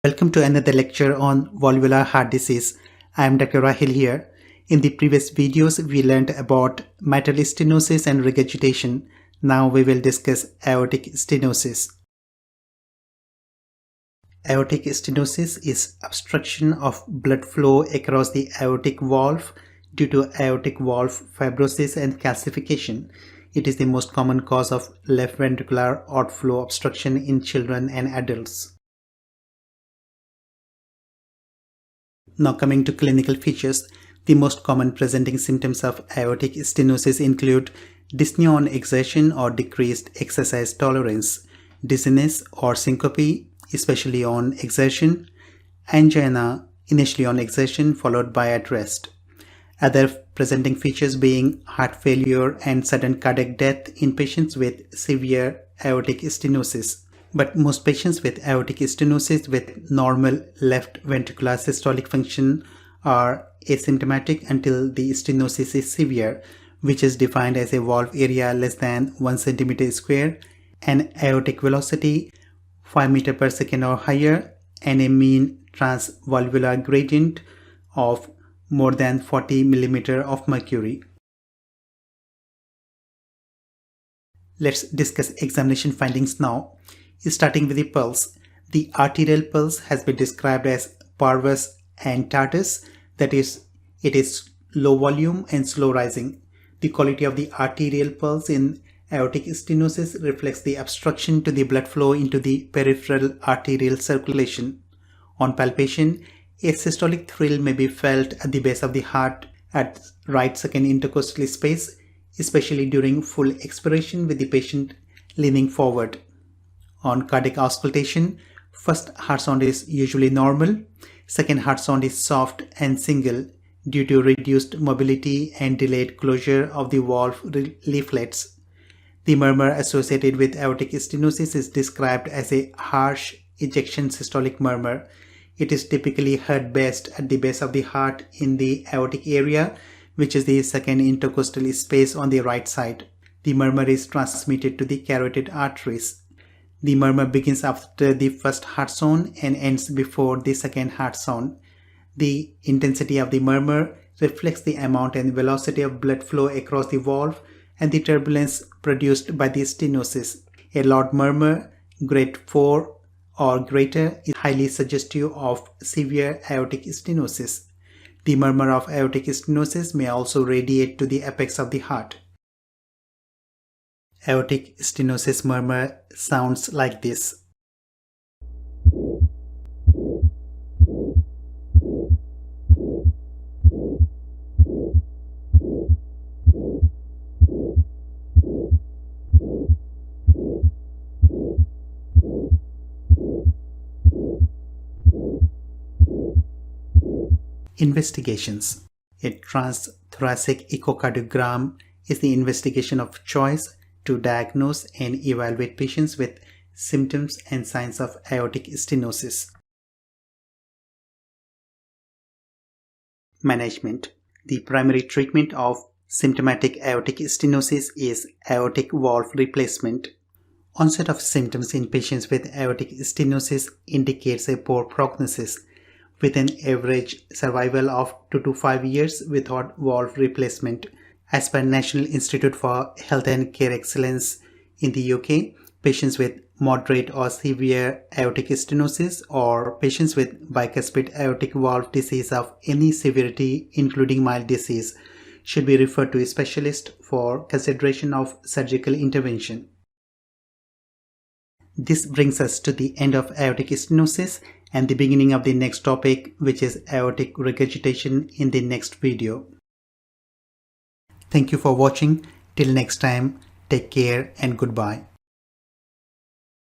Welcome to another lecture on valvular heart disease. I am Dr. Rahil here. In the previous videos, we learned about mitral stenosis and regurgitation. Now we will discuss aortic stenosis. Aortic stenosis is obstruction of blood flow across the aortic valve due to aortic valve fibrosis and calcification. It is the most common cause of left ventricular outflow obstruction in children and adults. Now coming to clinical features, the most common presenting symptoms of aortic stenosis include dyspnea on exertion or decreased exercise tolerance, dizziness or syncope, especially on exertion, angina initially on exertion followed by at rest. Other presenting features being heart failure and sudden cardiac death in patients with severe aortic stenosis. But most patients with aortic stenosis with normal left ventricular systolic function are asymptomatic until the stenosis is severe, which is defined as a valve area less than 1 cm square, an aortic velocity 5 meter per second or higher, and a mean transvalvular gradient of more than 40 mm of mercury. Let's discuss examination findings now. Starting with the pulse, the arterial pulse has been described as parvus and tardus, that is, it is low volume and slow rising. The quality of the arterial pulse in aortic stenosis reflects the obstruction to the blood flow into the peripheral arterial circulation. On palpation, a systolic thrill may be felt at the base of the heart at right second intercostal space, especially during full expiration with the patient leaning forward. On cardiac auscultation, first heart sound is usually normal, second heart sound is soft and single due to reduced mobility and delayed closure of the valve leaflets. The murmur associated with aortic stenosis is described as a harsh ejection systolic murmur. It is typically heard best at the base of the heart in the aortic area, which is the second intercostal space on the right side. The murmur is transmitted to the carotid arteries. The murmur begins after the first heart sound and ends before the second heart sound. The intensity of the murmur reflects the amount and velocity of blood flow across the valve and the turbulence produced by the stenosis. A loud murmur, grade 4 or greater, is highly suggestive of severe aortic stenosis. The murmur of aortic stenosis may also radiate to the apex of the heart. Aortic stenosis murmur sounds like this. Investigations. A transthoracic echocardiogram is the investigation of choice to diagnose and evaluate patients with symptoms and signs of aortic stenosis. Management. The primary treatment of symptomatic aortic stenosis is aortic valve replacement. Onset of symptoms in patients with aortic stenosis indicates a poor prognosis, with an average survival of 2 to 5 years without valve replacement. As per National Institute for Health and Care Excellence in the UK, patients with moderate or severe aortic stenosis or patients with bicuspid aortic valve disease of any severity, including mild disease, should be referred to a specialist for consideration of surgical intervention. This brings us to the end of aortic stenosis and the beginning of the next topic, which is aortic regurgitation, in the next video. Thank you for watching. Till next time, take care and goodbye.